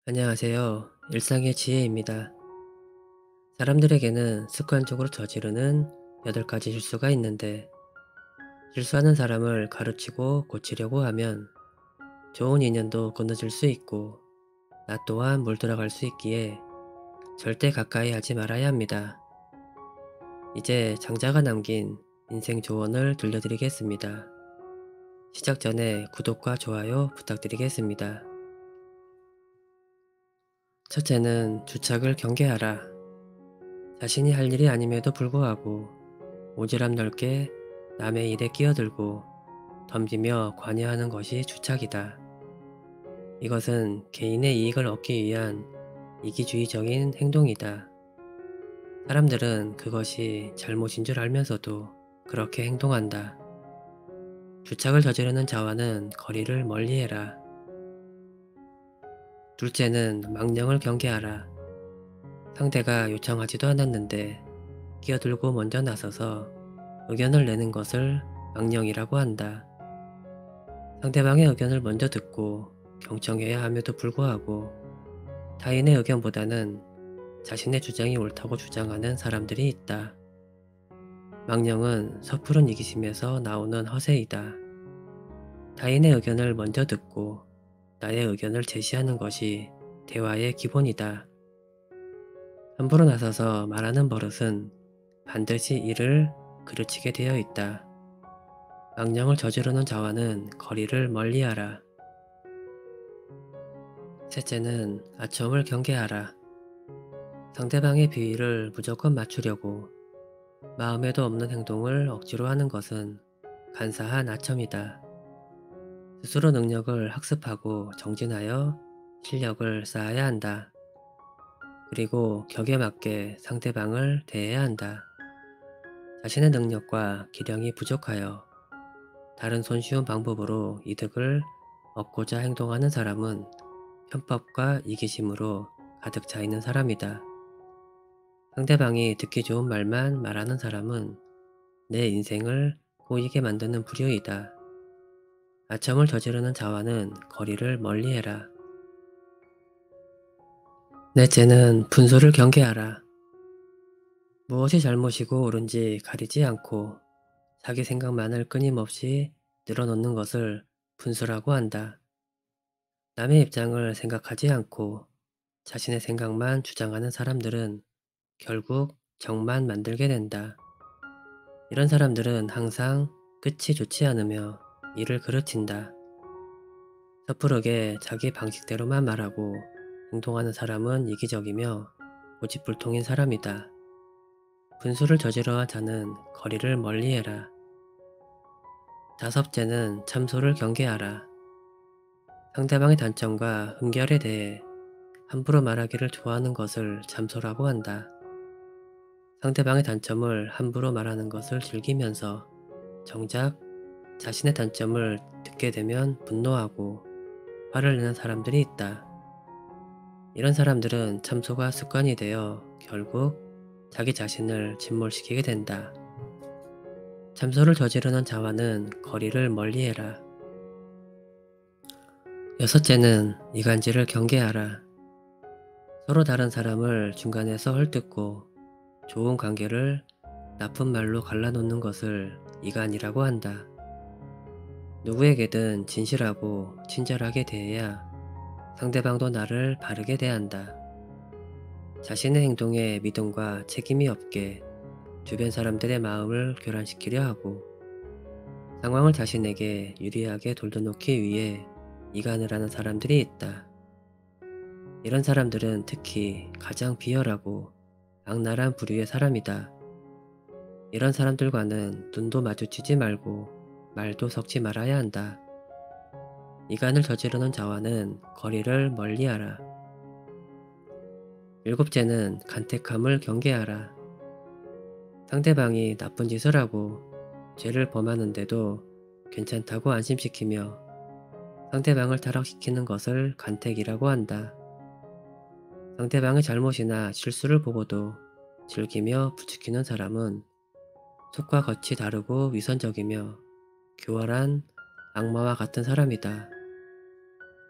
안녕하세요. 일상의 지혜입니다. 사람들에게는 습관적으로 저지르는 8가지 실수가 있는데, 실수하는 사람을 가르치고 고치려고 하면 좋은 인연도 끊어질 수 있고, 나 또한 물들어갈 수 있기에 절대 가까이 하지 말아야 합니다. 이제 장자가 남긴 인생 조언을 들려드리겠습니다. 시작 전에 구독과 좋아요 부탁드리겠습니다. 첫째는 주착을 경계하라. 자신이 할 일이 아님에도 불구하고 오지랖 넓게 남의 일에 끼어들고 덤비며 관여하는 것이 주착이다. 이것은 개인의 이익을 얻기 위한 이기주의적인 행동이다. 사람들은 그것이 잘못인 줄 알면서도 그렇게 행동한다. 주착을 저지르는 자와는 거리를 멀리해라. 둘째는 망령을 경계하라. 상대가 요청하지도 않았는데 끼어들고 먼저 나서서 의견을 내는 것을 망령이라고 한다. 상대방의 의견을 먼저 듣고 경청해야 함에도 불구하고 타인의 의견보다는 자신의 주장이 옳다고 주장하는 사람들이 있다. 망령은 섣부른 이기심에서 나오는 허세이다. 타인의 의견을 먼저 듣고 나의 의견을 제시하는 것이 대화의 기본이다. 함부로 나서서 말하는 버릇은 반드시 이를 그르치게 되어 있다. 망령을 저지르는 자와는 거리를 멀리하라. 셋째는 아첨을 경계하라. 상대방의 비위를 무조건 맞추려고 마음에도 없는 행동을 억지로 하는 것은 간사한 아첨이다. 스스로 능력을 학습하고 정진하여 실력을 쌓아야 한다. 그리고 격에 맞게 상대방을 대해야 한다. 자신의 능력과 기량이 부족하여 다른 손쉬운 방법으로 이득을 얻고자 행동하는 사람은 편법과 이기심으로 가득 차 있는 사람이다. 상대방이 듣기 좋은 말만 말하는 사람은 내 인생을 꼬이게 만드는 불효이다. 아첨을 저지르는 자와는 거리를 멀리해라. 넷째는 분수를 경계하라. 무엇이 잘못이고 옳은지 가리지 않고 자기 생각만을 끊임없이 늘어놓는 것을 분수라고 한다. 남의 입장을 생각하지 않고 자신의 생각만 주장하는 사람들은 결국 정만 만들게 된다. 이런 사람들은 항상 끝이 좋지 않으며 일을 그르친다. 섣부르게 자기 방식대로만 말하고 행동하는 사람은 이기적이며 고집불통인 사람이다. 분수를 저지러한 자는 거리를 멀리해라. 다섯째는 참소를 경계하라. 상대방의 단점과 흠결에 대해 함부로 말하기를 좋아하는 것을 참소라고 한다. 상대방의 단점을 함부로 말하는 것을 즐기면서 정작 자신의 단점을 듣게 되면 분노하고 화를 내는 사람들이 있다. 이런 사람들은 참소가 습관이 되어 결국 자기 자신을 침몰시키게 된다. 참소를 저지르는 자와는 거리를 멀리해라. 여섯째는 이간질을 경계하라. 서로 다른 사람을 중간에서 헐뜯고 좋은 관계를 나쁜 말로 갈라놓는 것을 이간이라고 한다. 누구에게든 진실하고 친절하게 대해야 상대방도 나를 바르게 대한다. 자신의 행동에 믿음과 책임이 없게 주변 사람들의 마음을 교란시키려 하고 상황을 자신에게 유리하게 돌려놓기 위해 이간을 하는 사람들이 있다. 이런 사람들은 특히 가장 비열하고 악랄한 부류의 사람이다. 이런 사람들과는 눈도 마주치지 말고 말도 섞지 말아야 한다. 이간을 저지르는 자와는 거리를 멀리하라. 일곱째는 간택함을 경계하라. 상대방이 나쁜 짓을 하고 죄를 범하는데도 괜찮다고 안심시키며 상대방을 타락시키는 것을 간택이라고 한다. 상대방의 잘못이나 실수를 보고도 즐기며 부추기는 사람은 속과 겉이 다르고 위선적이며 교활한 악마와 같은 사람이다.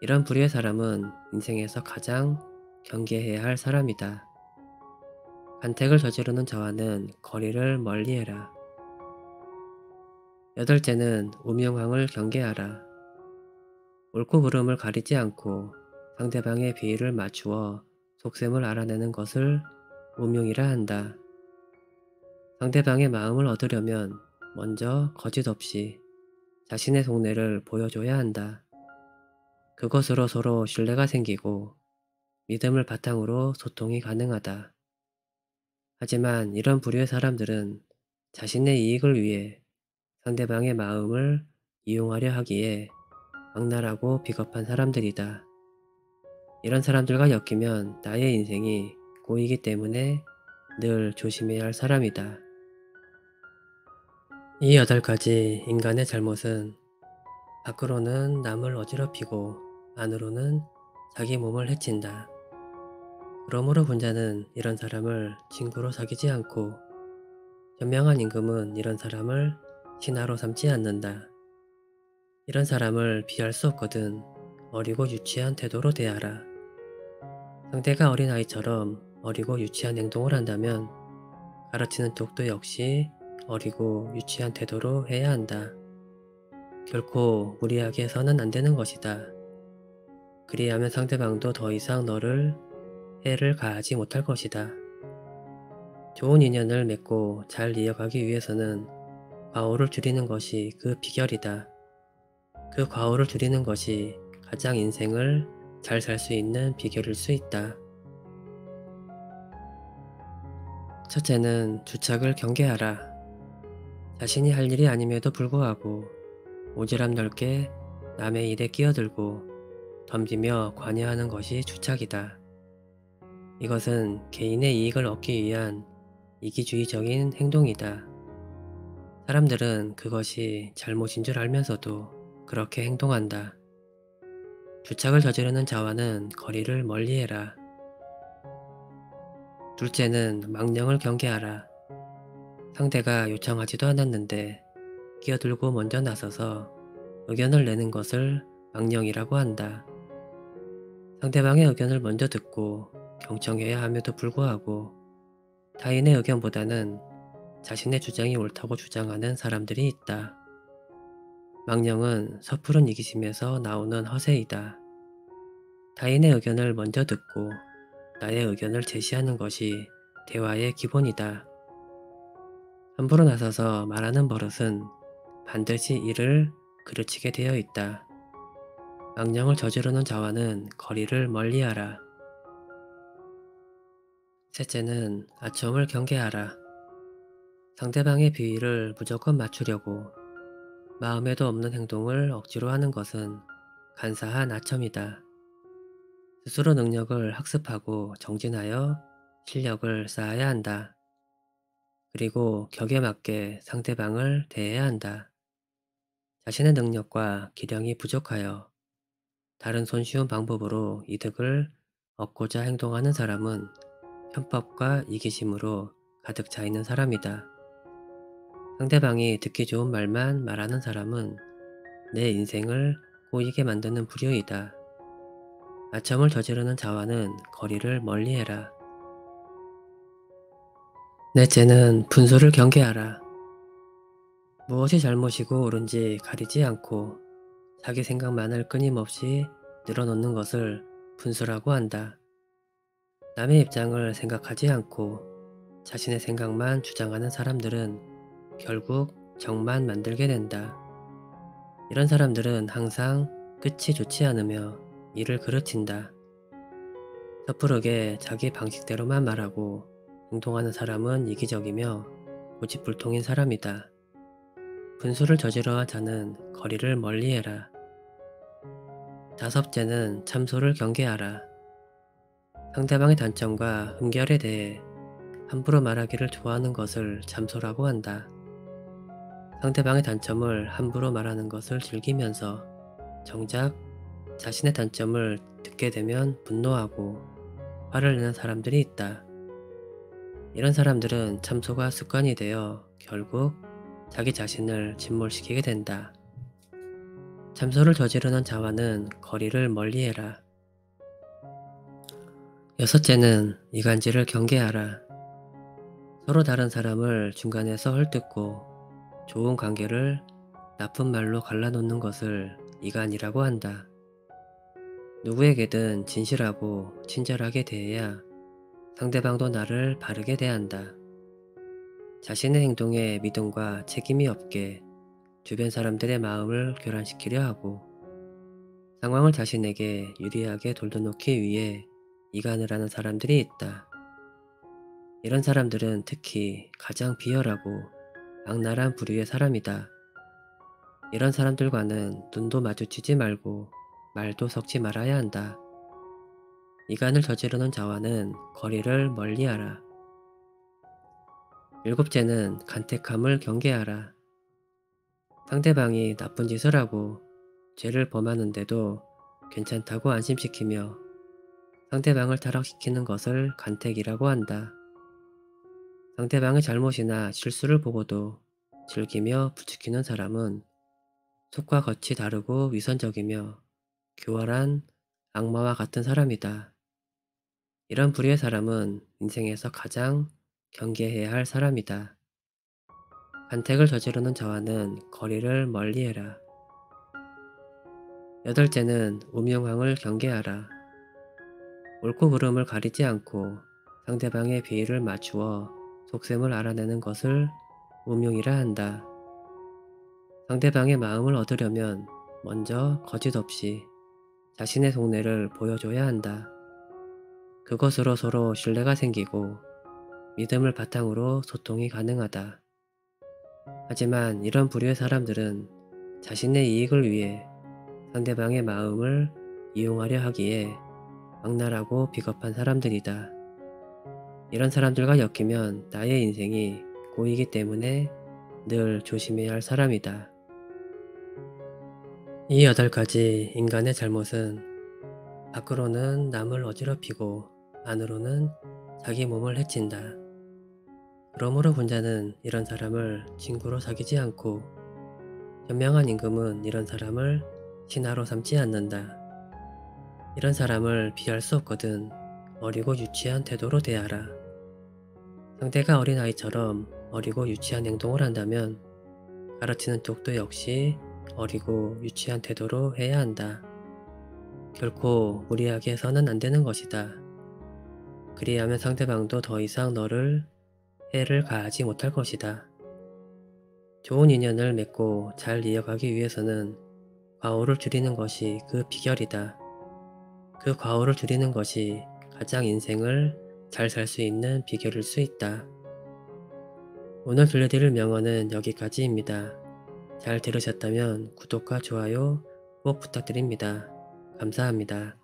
이런 부류의 사람은 인생에서 가장 경계해야 할 사람이다. 간택을 저지르는 자와는 거리를 멀리해라. 여덟째는 우명함을 경계하라. 옳고 그름을 가리지 않고 상대방의 비위를 맞추어 속셈을 알아내는 것을 우명이라 한다. 상대방의 마음을 얻으려면 먼저 거짓 없이 자신의 속내를 보여줘야 한다. 그것으로 서로 신뢰가 생기고 믿음을 바탕으로 소통이 가능하다. 하지만 이런 부류의 사람들은 자신의 이익을 위해 상대방의 마음을 이용하려 하기에 악랄하고 비겁한 사람들이다. 이런 사람들과 엮이면 나의 인생이 꼬이기 때문에 늘 조심해야 할 사람이다. 이 8가지 인간의 잘못은 밖으로는 남을 어지럽히고 안으로는 자기 몸을 해친다. 그러므로 군자는 이런 사람을 친구로 사귀지 않고 현명한 임금은 이런 사람을 신하로 삼지 않는다. 이런 사람을 피할 수 없거든 어리고 유치한 태도로 대하라. 상대가 어린아이처럼 어리고 유치한 행동을 한다면 가르치는 쪽도 역시 어리고 유치한 태도로 해야 한다. 결코 무리하게 해서는 안 되는 것이다. 그리하면 상대방도 더 이상 너를 해를 가하지 못할 것이다. 좋은 인연을 맺고 잘 이어가기 위해서는 과오를 줄이는 것이 그 비결이다. 그 과오를 줄이는 것이 가장 인생을 잘 살 수 있는 비결일 수 있다. 첫째는 주착을 경계하라. 자신이 할 일이 아님에도 불구하고 오지랖 넓게 남의 일에 끼어들고 덤비며 관여하는 것이 주착이다. 이것은 개인의 이익을 얻기 위한 이기주의적인 행동이다. 사람들은 그것이 잘못인 줄 알면서도 그렇게 행동한다. 주착을 저지르는 자와는 거리를 멀리해라. 둘째는 망령을 경계하라. 상대가 요청하지도 않았는데 끼어들고 먼저 나서서 의견을 내는 것을 망령이라고 한다. 상대방의 의견을 먼저 듣고 경청해야 함에도 불구하고 타인의 의견보다는 자신의 주장이 옳다고 주장하는 사람들이 있다. 망령은 섣부른 이기심에서 나오는 허세이다. 타인의 의견을 먼저 듣고 나의 의견을 제시하는 것이 대화의 기본이다. 함부로 나서서 말하는 버릇은 반드시 이를 그르치게 되어 있다. 망령을 저지르는 자와는 거리를 멀리하라. 셋째는 아첨을 경계하라. 상대방의 비위를 무조건 맞추려고 마음에도 없는 행동을 억지로 하는 것은 간사한 아첨이다. 스스로 능력을 학습하고 정진하여 실력을 쌓아야 한다. 그리고 격에 맞게 상대방을 대해야 한다. 자신의 능력과 기량이 부족하여 다른 손쉬운 방법으로 이득을 얻고자 행동하는 사람은 편법과 이기심으로 가득 차 있는 사람이다. 상대방이 듣기 좋은 말만 말하는 사람은 내 인생을 꼬이게 만드는 부류이다. 아첨을 저지르는 자와는 거리를 멀리해라. 넷째는 분수를 경계하라. 무엇이 잘못이고 옳은지 가리지 않고 자기 생각만을 끊임없이 늘어놓는 것을 분수라고 한다. 남의 입장을 생각하지 않고 자신의 생각만 주장하는 사람들은 결국 정만 만들게 된다. 이런 사람들은 항상 끝이 좋지 않으며 일을 그르친다. 섣부르게 자기 방식대로만 말하고 행동하는 사람은 이기적이며 고집불통인 사람이다. 분수를 저지러한 자는 거리를 멀리해라. 다섯째는 참소를 경계하라. 상대방의 단점과 흠결에 대해 함부로 말하기를 좋아하는 것을 참소라고 한다. 상대방의 단점을 함부로 말하는 것을 즐기면서 정작 자신의 단점을 듣게 되면 분노하고 화를 내는 사람들이 있다. 이런 사람들은 참소가 습관이 되어 결국 자기 자신을 침몰시키게 된다. 참소를 저지르는 자와는 거리를 멀리해라. 여섯째는 이간질을 경계하라. 서로 다른 사람을 중간에서 헐뜯고 좋은 관계를 나쁜 말로 갈라놓는 것을 이간이라고 한다. 누구에게든 진실하고 친절하게 대해야 상대방도 나를 바르게 대한다. 자신의 행동에 믿음과 책임이 없게 주변 사람들의 마음을 교란시키려 하고 상황을 자신에게 유리하게 돌려놓기 위해 이간을 하는 사람들이 있다. 이런 사람들은 특히 가장 비열하고 악랄한 부류의 사람이다. 이런 사람들과는 눈도 마주치지 말고 말도 섞지 말아야 한다. 이간을 저지르는 자와는 거리를 멀리하라. 일곱째는 간택함을 경계하라. 상대방이 나쁜 짓을 하고 죄를 범하는데도 괜찮다고 안심시키며 상대방을 타락시키는 것을 간택이라고 한다. 상대방의 잘못이나 실수를 보고도 즐기며 부추기는 사람은 속과 겉이 다르고 위선적이며 교활한 악마와 같은 사람이다. 이런 부류의 사람은 인생에서 가장 경계해야 할 사람이다. 간택을 저지르는 자와는 거리를 멀리해라. 여덟째는 우명함을 경계하라. 옳고 그름을 가리지 않고 상대방의 비위를 맞추어 속셈을 알아내는 것을 우명이라 한다. 상대방의 마음을 얻으려면 먼저 거짓 없이 자신의 속내를 보여줘야 한다. 그것으로 서로 신뢰가 생기고 믿음을 바탕으로 소통이 가능하다. 하지만 이런 부류의 사람들은 자신의 이익을 위해 상대방의 마음을 이용하려 하기에 악랄하고 비겁한 사람들이다. 이런 사람들과 엮이면 나의 인생이 고이기 때문에 늘 조심해야 할 사람이다. 이 8가지 인간의 잘못은 밖으로는 남을 어지럽히고 안으로는 자기 몸을 해친다. 그러므로 군자는 이런 사람을 친구로 사귀지 않고 현명한 임금은 이런 사람을 신하로 삼지 않는다. 이런 사람을 피할 수 없거든 어리고 유치한 태도로 대하라. 상대가 어린아이처럼 어리고 유치한 행동을 한다면 가르치는 쪽도 역시 어리고 유치한 태도로 해야 한다. 결코 무리하게 해서는 안 되는 것이다. 그리하면 상대방도 더 이상 너를 해를 가하지 못할 것이다. 좋은 인연을 맺고 잘 이어가기 위해서는 과오를 줄이는 것이 그 비결이다. 그 과오를 줄이는 것이 가장 인생을 잘 살 수 있는 비결일 수 있다. 오늘 들려드릴 명언은 여기까지입니다. 잘 들으셨다면 구독과 좋아요 꼭 부탁드립니다. 감사합니다.